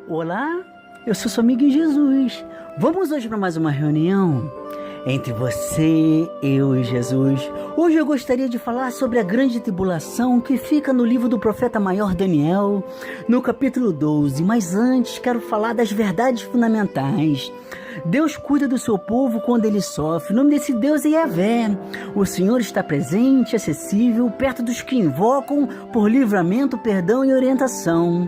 Olá, eu sou seu amigo Jesus. Vamos hoje para mais uma reunião entre você, eu e Jesus. Hoje eu gostaria de falar sobre a grande tribulação que fica no livro do profeta maior Daniel, no capítulo 12. Mas antes quero falar das verdades fundamentais. Deus cuida do seu povo quando ele sofre. O nome desse Deus é Yahvé. O Senhor está presente, acessível, perto dos que invocam por livramento, perdão e orientação.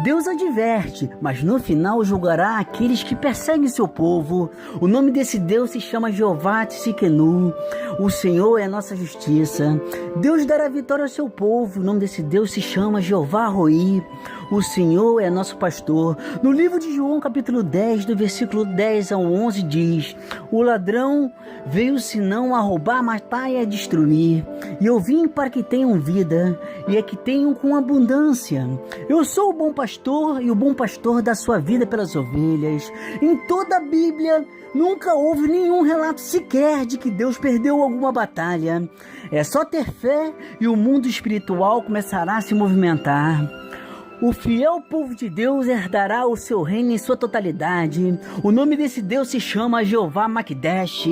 Deus adverte, mas no final julgará aqueles que perseguem seu povo. O nome desse Deus se chama Jeová Tsidkenu. O Senhor é a nossa justiça. Deus dará vitória ao seu povo. O nome desse Deus se chama Jeová Roi. O Senhor é nosso pastor. No livro de João, capítulo 10, do versículo 10 ao 11, diz: o ladrão veio senão a roubar, matar e a destruir. E eu vim para que tenham vida, e é que tenham com abundância. Eu sou o bom pastor, e o bom pastor dá sua vida pelas ovelhas. Em toda a Bíblia, nunca houve nenhum relato sequer de que Deus perdeu alguma batalha. É só ter fé e o mundo espiritual começará a se movimentar. O fiel povo de Deus herdará o seu reino em sua totalidade. O nome desse Deus se chama Jeová Makdesh,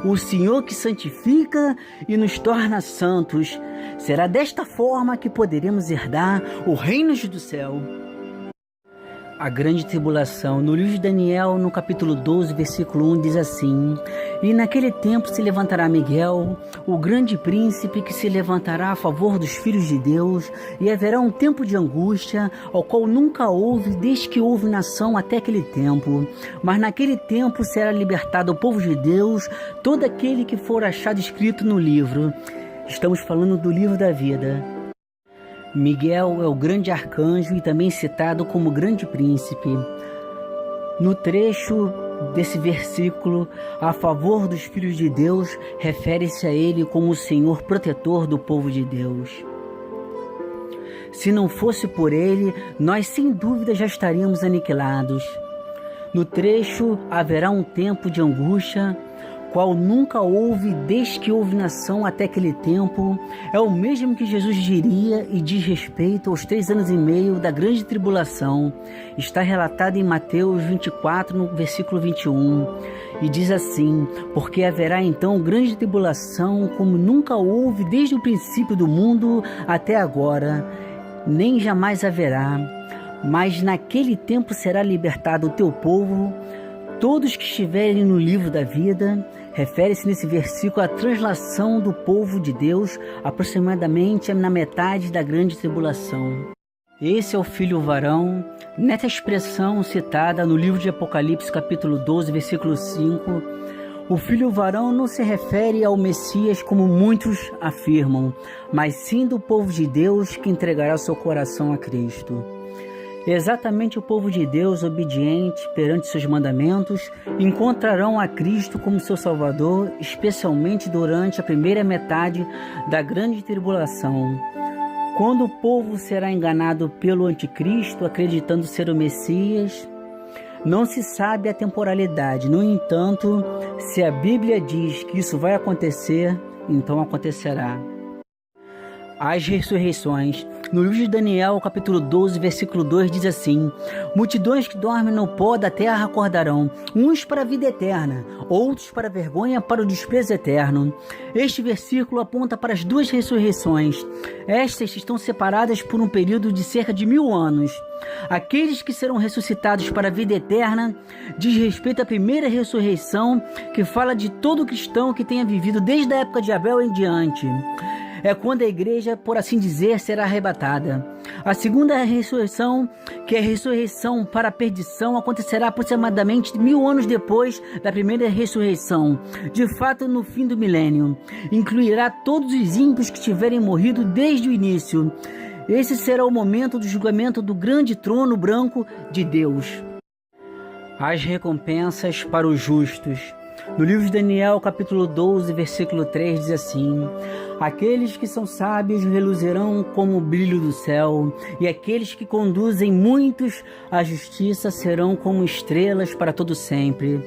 o Senhor que santifica e nos torna santos. Será desta forma que poderemos herdar o reino do céu. A grande tribulação. No livro de Daniel, no capítulo 12, versículo 1, diz assim: e naquele tempo se levantará Miguel, o grande príncipe, que se levantará a favor dos filhos de Deus, e haverá um tempo de angústia, ao qual nunca houve, desde que houve nação até aquele tempo. Mas naquele tempo será libertado o povo de Deus, todo aquele que for achado escrito no livro. Estamos falando do livro da vida. Miguel é o grande arcanjo e também citado como grande príncipe. No trecho desse versículo, a favor dos filhos de Deus, refere-se a ele como o Senhor protetor do povo de Deus. Se não fosse por ele, nós sem dúvida já estaríamos aniquilados. No trecho, haverá um tempo de angústia, qual nunca houve desde que houve nação até aquele tempo. É o mesmo que Jesus diria e diz respeito aos 3 anos e meio da grande tribulação. Está relatado em Mateus 24, no versículo 21. E diz assim: porque haverá então grande tribulação, como nunca houve desde o princípio do mundo até agora, nem jamais haverá. Mas naquele tempo será libertado o teu povo, todos que estiverem no livro da vida. Refere-se nesse versículo à translação do povo de Deus, aproximadamente na metade da grande tribulação. Esse é o filho varão. Nessa expressão citada no livro de Apocalipse, capítulo 12, versículo 5, o filho varão não se refere ao Messias como muitos afirmam, mas sim do povo de Deus que entregará seu coração a Cristo. Exatamente o povo de Deus, obediente perante seus mandamentos, encontrarão a Cristo como seu Salvador, especialmente durante a primeira metade da grande tribulação. Quando o povo será enganado pelo anticristo, acreditando ser o Messias, não se sabe a temporalidade. No entanto, se a Bíblia diz que isso vai acontecer, então acontecerá. As ressurreições. No livro de Daniel, capítulo 12, versículo 2, diz assim: multidões que dormem no pó da terra acordarão, uns para a vida eterna, outros para a vergonha, para o desprezo eterno. Este versículo aponta para as 2 ressurreições. Estas estão separadas por um período de cerca de 1000 anos. Aqueles que serão ressuscitados para a vida eterna diz respeito à primeira ressurreição, que fala de todo cristão que tenha vivido desde a época de Abel em diante. É quando a igreja, por assim dizer, será arrebatada. A segunda ressurreição, que é a ressurreição para a perdição, acontecerá aproximadamente 1000 anos depois da primeira ressurreição, de fato no fim do milênio. Incluirá todos os ímpios que tiverem morrido desde o início. Esse será o momento do julgamento do grande trono branco de Deus. As recompensas para os justos. No livro de Daniel, capítulo 12, versículo 3, diz assim: aqueles que são sábios reluzirão como o brilho do céu, e aqueles que conduzem muitos à justiça serão como estrelas para todo sempre.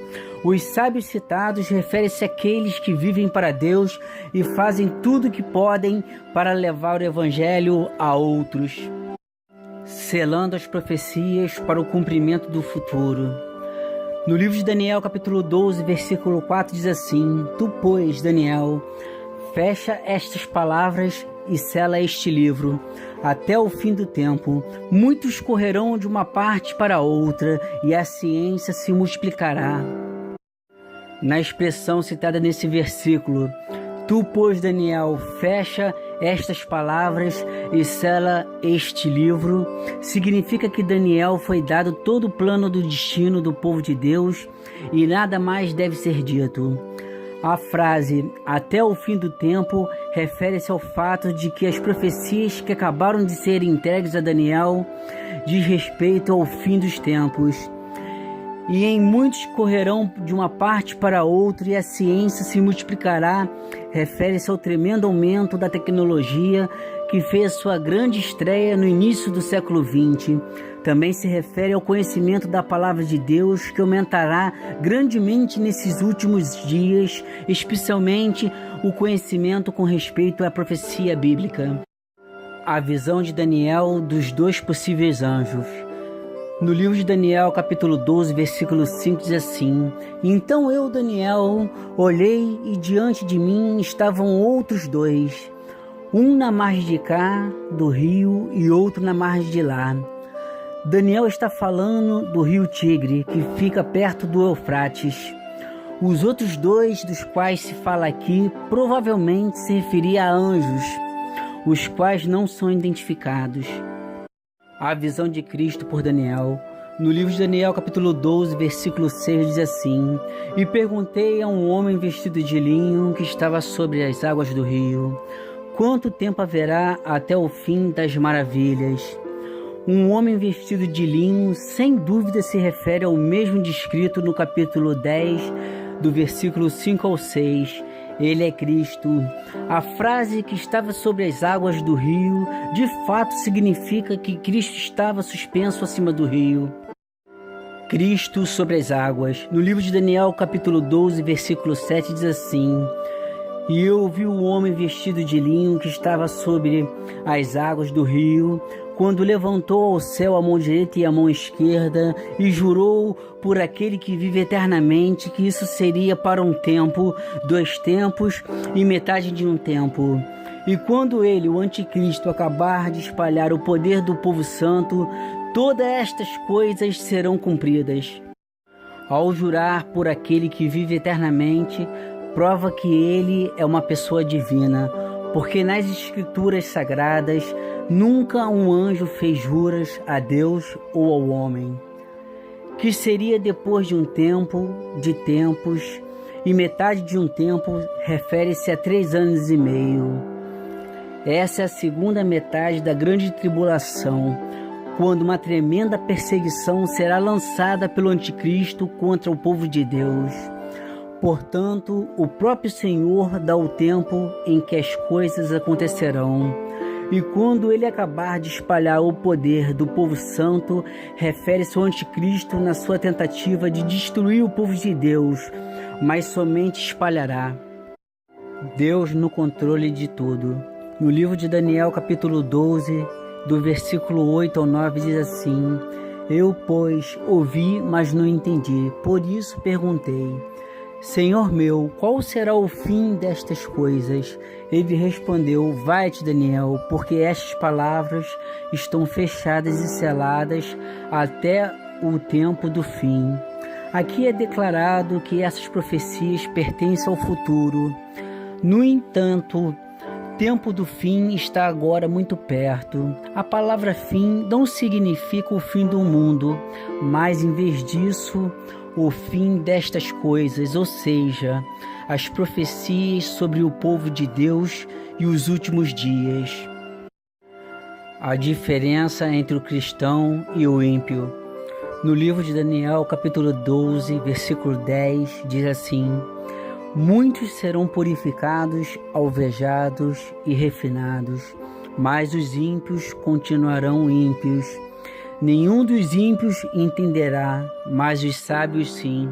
Os sábios citados referem-se àqueles que vivem para Deus e fazem tudo o que podem para levar o evangelho a outros. selando as profecias para o cumprimento do futuro. No livro de Daniel, capítulo 12, versículo 4, diz assim: Tu, pois, Daniel, fecha estas palavras e sela este livro até o fim do tempo. Muitos correrão de uma parte para outra e a ciência se multiplicará. Na expressão citada nesse versículo, tu, pois, Daniel, fecha estas palavras e sela este livro, significa que Daniel foi dado todo o plano do destino do povo de Deus e nada mais deve ser dito. A frase até o fim do tempo refere-se ao fato de que as profecias que acabaram de ser entregues a Daniel diz respeito ao fim dos tempos. E em muitos correrão de uma parte para outra e a ciência se multiplicará, refere-se ao tremendo aumento da tecnologia que fez sua grande estreia no início do século XX. Também se refere ao conhecimento da palavra de Deus, que aumentará grandemente nesses últimos dias, especialmente o conhecimento com respeito à profecia bíblica. A visão de Daniel dos dois possíveis anjos. No livro de Daniel, capítulo 12, versículo 5, diz assim: Então eu, Daniel, olhei e diante de mim estavam outros dois, um na margem de cá do rio e outro na margem de lá. Daniel está falando do rio Tigre, que fica perto do Eufrates. Os outros dois dos quais se fala aqui provavelmente se referia a anjos, os quais não são identificados. A visão de Cristo por Daniel. No livro de Daniel, capítulo 12, versículo 6, diz assim: E perguntei a um homem vestido de linho que estava sobre as águas do rio: Quanto tempo haverá até o fim das maravilhas? Um homem vestido de linho, sem dúvida, se refere ao mesmo descrito no capítulo 10, do versículo 5 ao 6. Ele é Cristo. A frase que estava sobre as águas do rio, de fato significa que Cristo estava suspenso acima do rio. Cristo sobre as águas. No livro de Daniel, capítulo 12, versículo 7, diz assim: E eu vi o homem vestido de linho que estava sobre as águas do rio, quando levantou ao céu a mão direita e a mão esquerda, e jurou por aquele que vive eternamente que isso seria para um tempo, 2 tempos e metade de um tempo. E quando ele, o anticristo, acabar de espalhar o poder do povo santo, todas estas coisas serão cumpridas. Ao jurar por aquele que vive eternamente, prova que ele é uma pessoa divina, porque nas escrituras sagradas nunca um anjo fez juras a Deus ou ao homem. Que seria depois de um tempo, de tempos, e metade de um tempo refere-se a 3 anos e meio. Essa é a segunda metade da grande tribulação, quando uma tremenda perseguição será lançada pelo anticristo contra o povo de Deus. Portanto, o próprio Senhor dá o tempo em que as coisas acontecerão. E quando ele acabar de espalhar o poder do povo santo, refere-se ao anticristo na sua tentativa de destruir o povo de Deus, mas somente espalhará. Deus no controle de tudo. No livro de Daniel, capítulo 12, do versículo 8 ao 9, diz assim: Eu, pois, ouvi, mas não entendi, por isso perguntei: Senhor meu, qual será o fim destas coisas? Ele respondeu: Vai-te, Daniel, porque estas palavras estão fechadas e seladas até o tempo do fim. Aqui é declarado que essas profecias pertencem ao futuro. No entanto, o tempo do fim está agora muito perto. A palavra fim não significa o fim do mundo, mas em vez disso, o fim destas coisas, ou seja, as profecias sobre o povo de Deus e os últimos dias. A diferença entre o cristão e o ímpio. No livro de Daniel, capítulo 12, versículo 10, diz assim: Muitos serão purificados, alvejados e refinados, mas os ímpios continuarão ímpios. Nenhum dos ímpios entenderá, mas os sábios sim.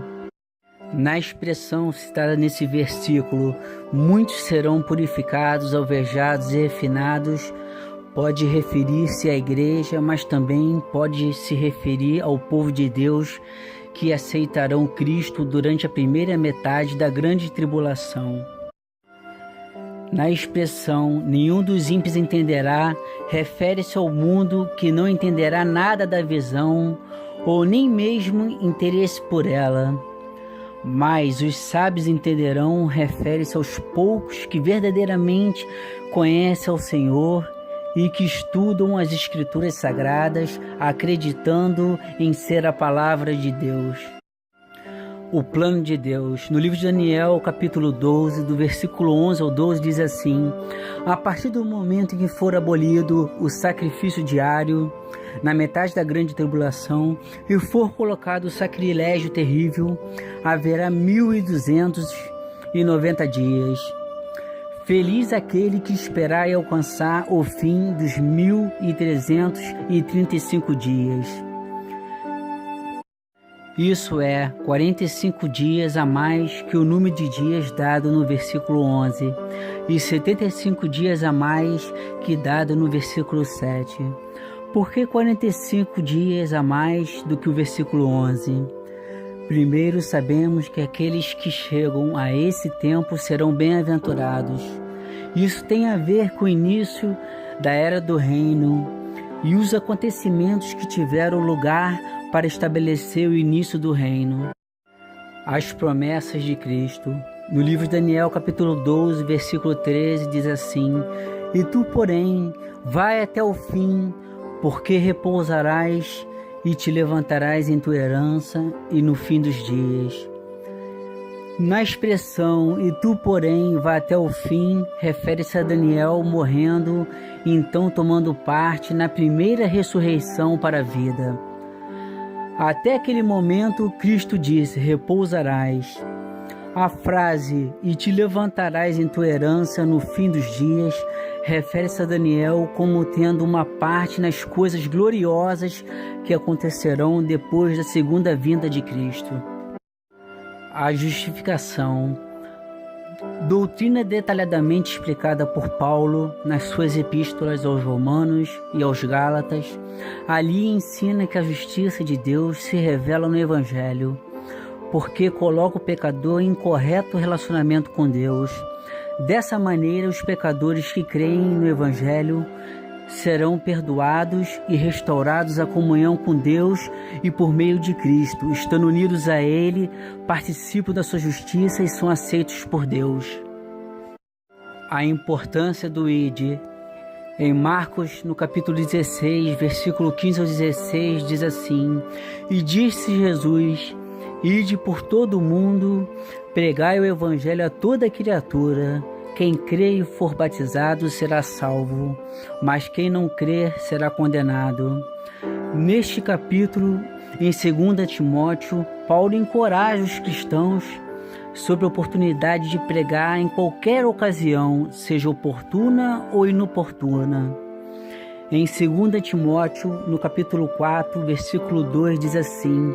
Na expressão citada nesse versículo, muitos serão purificados, alvejados e refinados, pode referir-se à igreja, mas também pode se referir ao povo de Deus que aceitarão Cristo durante a primeira metade da grande tribulação. Na expressão nenhum dos ímpios entenderá, refere-se ao mundo que não entenderá nada da visão ou nem mesmo interesse por ela. Mas os sábios entenderão, refere-se aos poucos que verdadeiramente conhecem ao Senhor e que estudam as Escrituras Sagradas, acreditando em ser a palavra de Deus. O plano de Deus. No livro de Daniel, capítulo 12, do versículo 11 ao 12, diz assim: a partir do momento em que for abolido o sacrifício diário, na metade da grande tribulação, e for colocado o sacrilégio terrível, haverá 1290 dias. Feliz aquele que esperar e alcançar o fim dos 1335 dias. Isso é 45 dias a mais que o número de dias dado no versículo 11 e 75 dias a mais que dado no versículo 7. Por que 45 dias a mais do que o versículo 11? Primeiro, sabemos que aqueles que chegam a esse tempo serão bem-aventurados. Isso tem a ver com o início da Era do Reino e os acontecimentos que tiveram lugar para estabelecer o início do reino. As promessas de Cristo. No livro de Daniel, capítulo 12, versículo 13, diz assim: e tu, porém, vai até o fim, porque repousarás e te levantarás em tua herança e no fim dos dias. Na expressão "e tu, porém, vai até o fim", refere-se a Daniel morrendo e então tomando parte na primeira ressurreição para a vida. Até aquele momento, Cristo disse: repousarás. A frase "e te levantarás em tua herança no fim dos dias" refere-se a Daniel como tendo uma parte nas coisas gloriosas que acontecerão depois da segunda vinda de Cristo. A justificação. Doutrina detalhadamente explicada por Paulo nas suas epístolas aos Romanos e aos Gálatas. Ali ensina que a justiça de Deus se revela no Evangelho, porque coloca o pecador em correto relacionamento com Deus. Dessa maneira, os pecadores que creem no Evangelho serão perdoados e restaurados à comunhão com Deus e por meio de Cristo, estando unidos a Ele, participam da sua justiça e são aceitos por Deus. A importância do ID. Em Marcos, no capítulo 16, versículo 15 ao 16, diz assim: e disse Jesus: ide por todo o mundo, pregai o Evangelho a toda criatura. Quem crer e for batizado será salvo, mas quem não crer será condenado. Neste capítulo, em 2 Timóteo, Paulo encoraja os cristãos sobre a oportunidade de pregar em qualquer ocasião, seja oportuna ou inoportuna. Em 2 Timóteo, no capítulo 4, versículo 2, diz assim: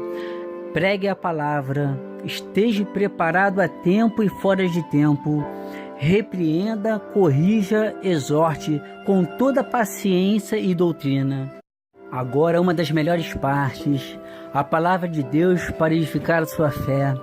pregue a palavra, esteja preparado a tempo e fora de tempo, repreenda, corrija, exorte com toda paciência e doutrina. Agora, uma das melhores partes, a palavra de Deus para edificar a sua fé.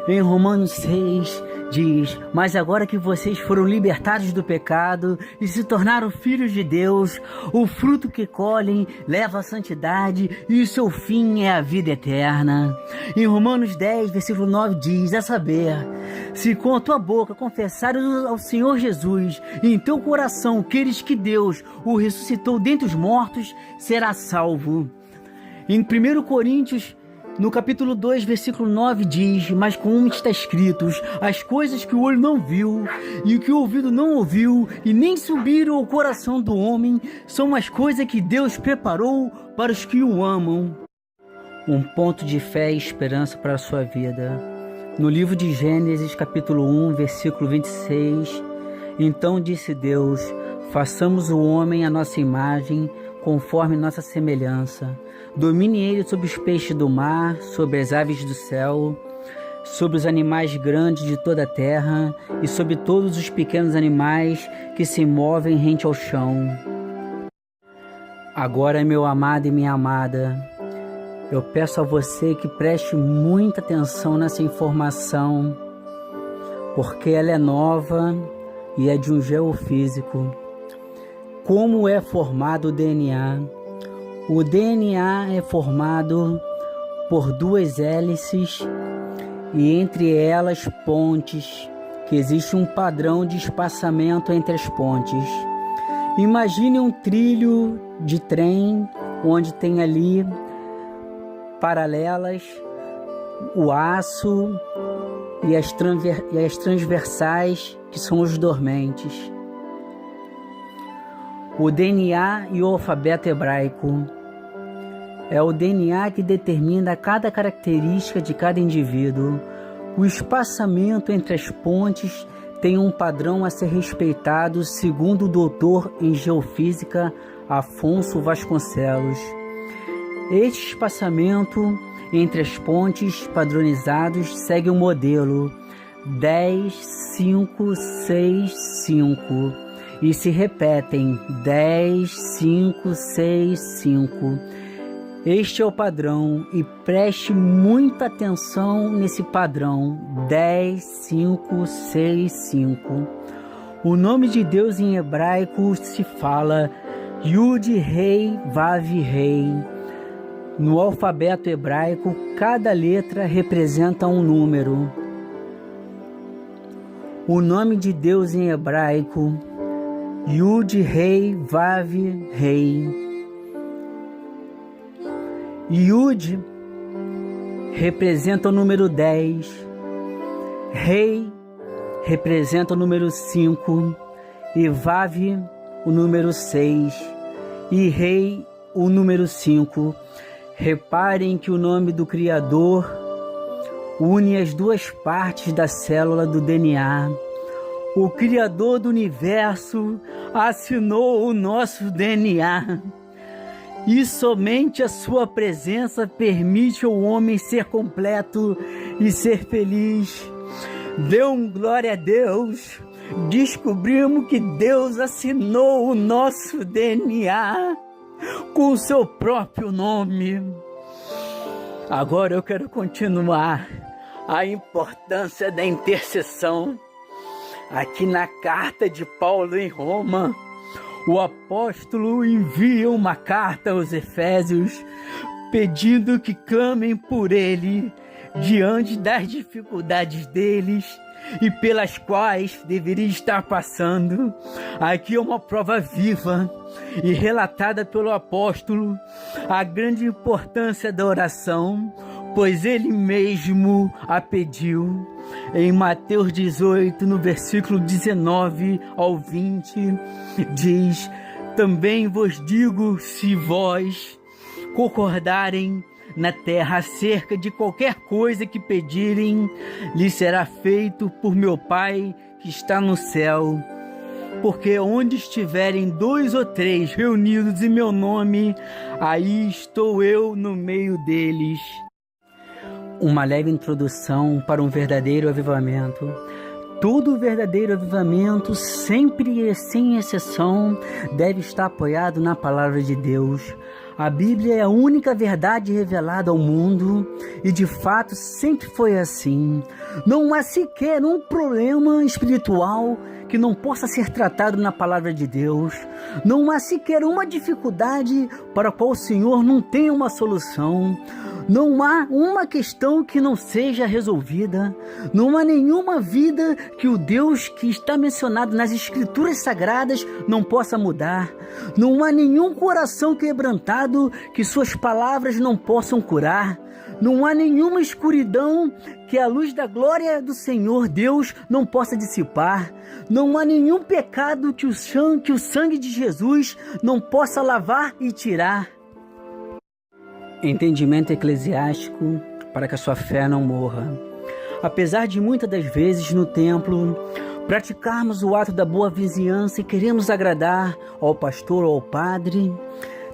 Em Romanos 6 diz: mas agora que vocês foram libertados do pecado e se tornaram filhos de Deus, o fruto que colhem leva à santidade e o seu fim é a vida eterna. Em Romanos 10, versículo 9 diz: a saber, se com a tua boca confessares ao Senhor Jesus e em teu coração creres que Deus o ressuscitou dentre os mortos, serás salvo. Em 1 Coríntios, no capítulo 2, versículo 9 diz: mas como está escrito, as coisas que o olho não viu e o que o ouvido não ouviu e nem subiram ao coração do homem, são as coisas que Deus preparou para os que o amam. Um ponto de fé e esperança para a sua vida. No livro de Gênesis, capítulo 1, versículo 26, então disse Deus: façamos o homem à nossa imagem, conforme nossa semelhança. Domine ele sobre os peixes do mar, sobre as aves do céu, sobre os animais grandes de toda a terra e sobre todos os pequenos animais que se movem rente ao chão. Agora, meu amado e minha amada, eu peço a você que preste muita atenção nessa informação, porque ela é nova e é de um geofísico. Como é formado o DNA? O DNA é formado por duas hélices e entre elas pontes, que existe um padrão de espaçamento entre as pontes. Imagine um trilho de trem onde tem ali paralelas, o aço e as transversais, que são os dormentes. O DNA e o alfabeto hebraico é o DNA que determina cada característica de cada indivíduo. O espaçamento entre as pontes tem um padrão a ser respeitado, segundo o doutor em geofísica Afonso Vasconcelos. Este espaçamento entre as pontes padronizados segue o modelo 10, 5, 6, 5 e se repetem 10, 5, 6, 5. Este é o padrão e preste muita atenção nesse padrão 10, 5, 6, 5. O nome de Deus em hebraico se fala Yud Rei Vav Rei. No alfabeto hebraico, cada letra representa um número. O nome de Deus em hebraico Yud Rei Vav Rei. Yud representa o número 10, Rei representa o número 5 e Vav o número 6 e Rei o número 5. Reparem que o nome do Criador une as duas partes da célula do DNA. O Criador do Universo assinou o nosso DNA. E somente a sua presença permite ao homem ser completo e ser feliz. Dê glória a Deus. Descobrimos que Deus assinou o nosso DNA com o seu próprio nome. Agora eu quero continuar a importância da intercessão. Aqui na carta de Paulo em Roma, o apóstolo envia uma carta aos Efésios pedindo que clamem por ele diante das dificuldades deles e pelas quais deveria estar passando. Aqui é uma prova viva e relatada pelo apóstolo a grande importância da oração, pois ele mesmo a pediu. Em Mateus 18, no versículo 19 ao 20, diz: também vos digo, se vós concordarem na terra acerca de qualquer coisa que pedirem, lhe será feito por meu Pai que está no céu. Porque onde estiverem 2 ou 3 reunidos em meu nome, aí estou eu no meio deles. Uma leve introdução para um verdadeiro avivamento. Todo verdadeiro avivamento, sempre e sem exceção, deve estar apoiado na palavra de Deus. A Bíblia é a única verdade revelada ao mundo e de fato sempre foi assim. Não há sequer um problema espiritual que não possa ser tratado na palavra de Deus. Não há sequer uma dificuldade para a qual o Senhor não tenha uma solução. Não há uma questão que não seja resolvida. Não há nenhuma vida que o Deus que está mencionado nas Escrituras Sagradas não possa mudar. Não há nenhum coração quebrantado que suas palavras não possam curar. Não há nenhuma escuridão que a luz da glória do Senhor Deus não possa dissipar. Não há nenhum pecado que o sangue de Jesus não possa lavar e tirar. Entendimento eclesiástico para que a sua fé não morra. Apesar de muitas das vezes no templo praticarmos o ato da boa vizinhança e queremos agradar ao pastor ou ao padre,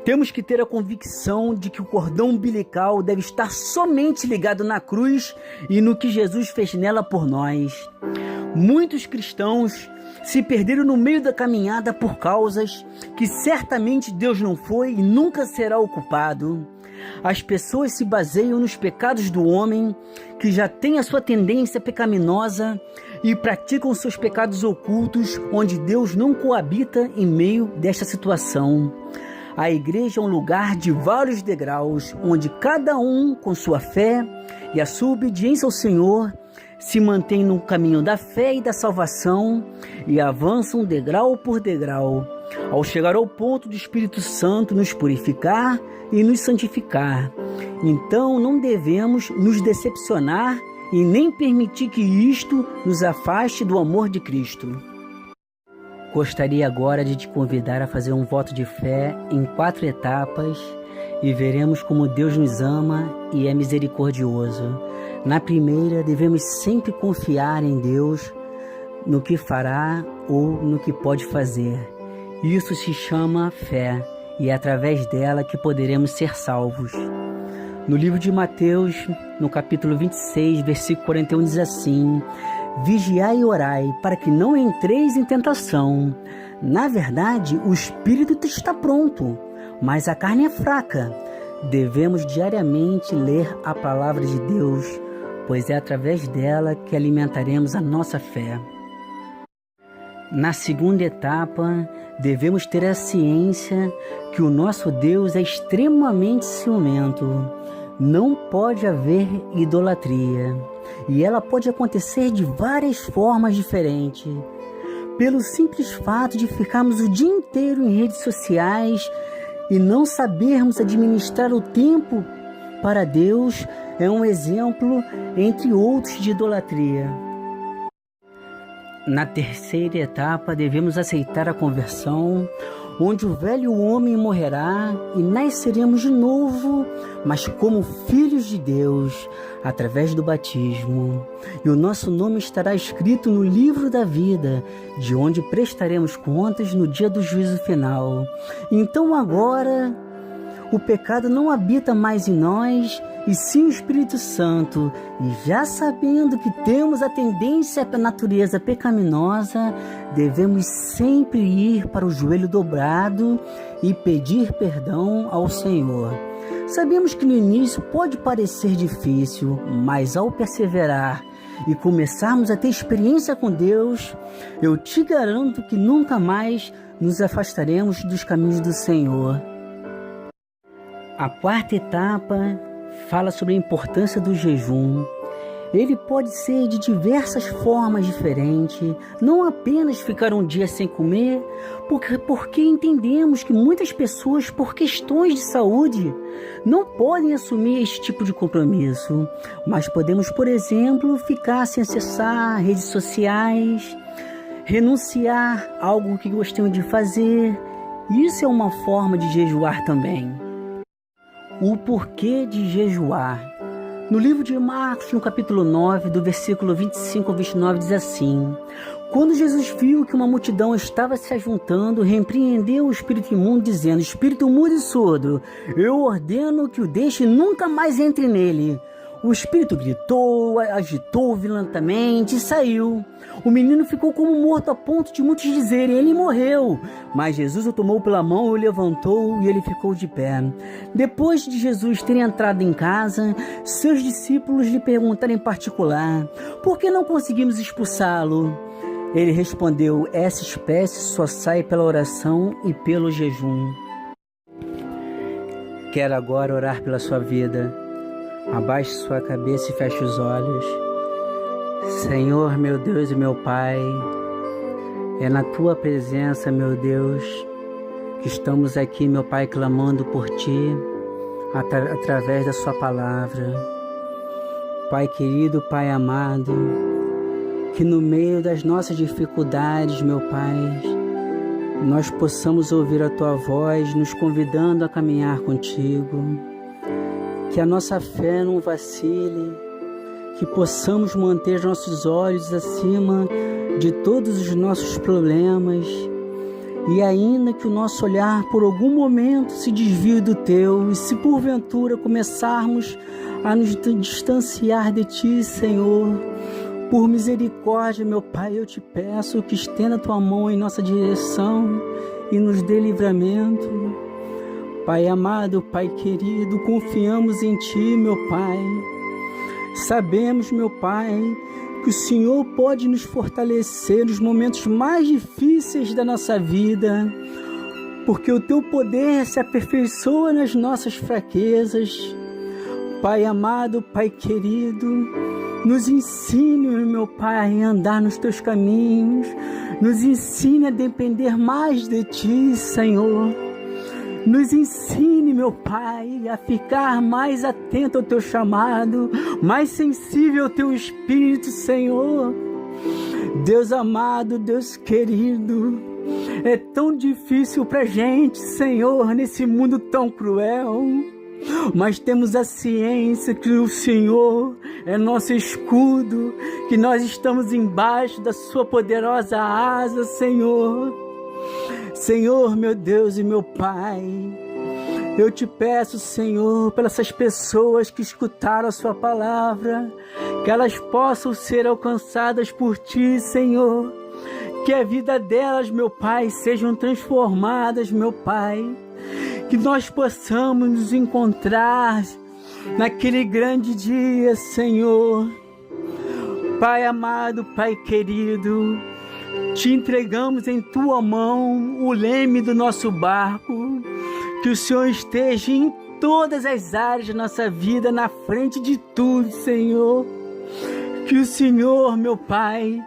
temos que ter a convicção de que o cordão umbilical deve estar somente ligado na cruz e no que Jesus fez nela por nós. Muitos cristãos se perderam no meio da caminhada por causas que certamente Deus não foi e nunca será o culpado. As pessoas se baseiam nos pecados do homem, que já tem a sua tendência pecaminosa, e praticam seus pecados ocultos, onde Deus não coabita em meio desta situação. A igreja é um lugar de vários degraus, onde cada um, com sua fé e a sua obediência ao Senhor, se mantém no caminho da fé e da salvação e avançam degrau por degrau, ao chegar ao ponto do Espírito Santo nos purificar e nos santificar. Então não devemos nos decepcionar e nem permitir que isto nos afaste do amor de Cristo. Gostaria agora de te convidar a fazer um voto de fé em 4 etapas e veremos como Deus nos ama e é misericordioso. Na primeira, devemos sempre confiar em Deus no que fará ou no que pode fazer. Isso se chama fé e é através dela que poderemos ser salvos. No livro de Mateus, no capítulo 26, versículo 41, diz assim: vigiai e orai para que não entreis em tentação. Na verdade, o espírito está pronto, mas a carne é fraca. Devemos diariamente ler a palavra de Deus, pois é através dela que alimentaremos a nossa fé. Na segunda etapa, devemos ter a ciência que o nosso Deus é extremamente ciumento. Não pode haver idolatria, e ela pode acontecer de várias formas diferentes. Pelo simples fato de ficarmos o dia inteiro em redes sociais e não sabermos administrar o tempo para Deus, é um exemplo entre outros de idolatria. Na terceira etapa, devemos aceitar a conversão, onde o velho homem morrerá e nasceremos de novo, mas como filhos de Deus, através do batismo. E o nosso nome estará escrito no livro da vida, de onde prestaremos contas no dia do juízo final. Então agora, o pecado não habita mais em nós, e sim o Espírito Santo, e já sabendo que temos a tendência à natureza pecaminosa, devemos sempre ir para o joelho dobrado e pedir perdão ao Senhor. Sabemos que no início pode parecer difícil, mas ao perseverar e começarmos a ter experiência com Deus, eu te garanto que nunca mais nos afastaremos dos caminhos do Senhor. A quarta etapa fala sobre a importância do jejum. Ele pode ser de diversas formas diferentes, não apenas ficar um dia sem comer, porque entendemos que muitas pessoas, por questões de saúde, não podem assumir esse tipo de compromisso. Mas podemos, por exemplo, ficar sem acessar redes sociais, renunciar a algo que gostamos de fazer. Isso é uma forma de jejuar também. O porquê de jejuar. No livro de Marcos, no capítulo 9, do versículo 25 ao 29, diz assim: quando Jesus viu que uma multidão estava se ajuntando, repreendeu o espírito imundo, dizendo: espírito mudo e surdo, eu ordeno que o deixe e nunca mais entre nele. O espírito gritou, agitou violentamente e saiu. O menino ficou como morto, a ponto de muitos dizerem: ele morreu. Mas Jesus o tomou pela mão, o levantou e ele ficou de pé. Depois de Jesus ter entrado em casa, seus discípulos lhe perguntaram em particular: por que não conseguimos expulsá-lo? Ele respondeu: essa espécie só sai pela oração e pelo jejum. Quero agora orar pela sua vida. Abaixe sua cabeça e feche os olhos. Senhor, meu Deus e meu Pai, é na Tua presença, meu Deus, que estamos aqui, meu Pai, clamando por Ti, através da Sua palavra. Pai querido, Pai amado, que no meio das nossas dificuldades, meu Pai, nós possamos ouvir a Tua voz, nos convidando a caminhar contigo. Que a nossa fé não vacile, que possamos manter nossos olhos acima de todos os nossos problemas, e ainda que o nosso olhar por algum momento se desvie do Teu, e se porventura começarmos a nos distanciar de Ti, Senhor, Por misericórdia, meu Pai, eu te peço que estenda a tua mão em nossa direção e nos dê livramento. Pai amado, Pai querido, confiamos em Ti, meu Pai. Sabemos, meu Pai, que o Senhor pode nos fortalecer nos momentos mais difíceis da nossa vida, porque o Teu poder se aperfeiçoa nas nossas fraquezas. Pai amado, Pai querido, nos ensine, meu Pai, a andar nos Teus caminhos, nos ensine a depender mais de Ti, Senhor. Nos ensine, meu Pai, a ficar mais atento ao Teu chamado, mais sensível ao Teu Espírito, Senhor. Deus amado, Deus querido, é tão difícil pra gente, Senhor, nesse mundo tão cruel, mas temos a ciência que o Senhor é nosso escudo, que nós estamos embaixo da Sua poderosa asa, Senhor. Senhor, meu Deus e meu Pai, eu te peço, Senhor, pelas essas pessoas que escutaram a Sua palavra, que elas possam ser alcançadas por Ti, Senhor, que a vida delas, meu Pai, sejam transformadas, meu Pai, que nós possamos nos encontrar naquele grande dia, Senhor. Pai amado, Pai querido, te entregamos em Tua mão o leme do nosso barco, que o Senhor esteja em todas as áreas da nossa vida, na frente de tudo, Senhor. Que o Senhor, meu Pai,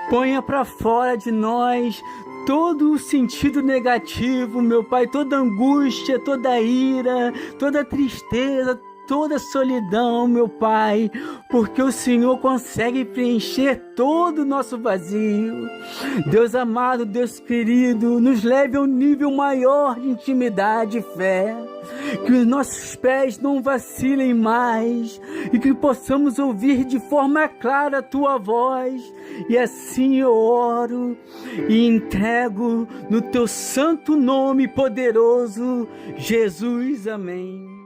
ponha para fora de nós todo o sentido negativo, meu Pai, toda angústia, toda ira, toda tristeza, toda solidão, meu Pai, porque o Senhor consegue preencher todo o nosso vazio. Deus amado, Deus querido, nos leve a um nível maior de intimidade e fé, que os nossos pés não vacilem mais e que possamos ouvir de forma clara a Tua voz. E assim eu oro e entrego no Teu santo nome poderoso, Jesus. Amém.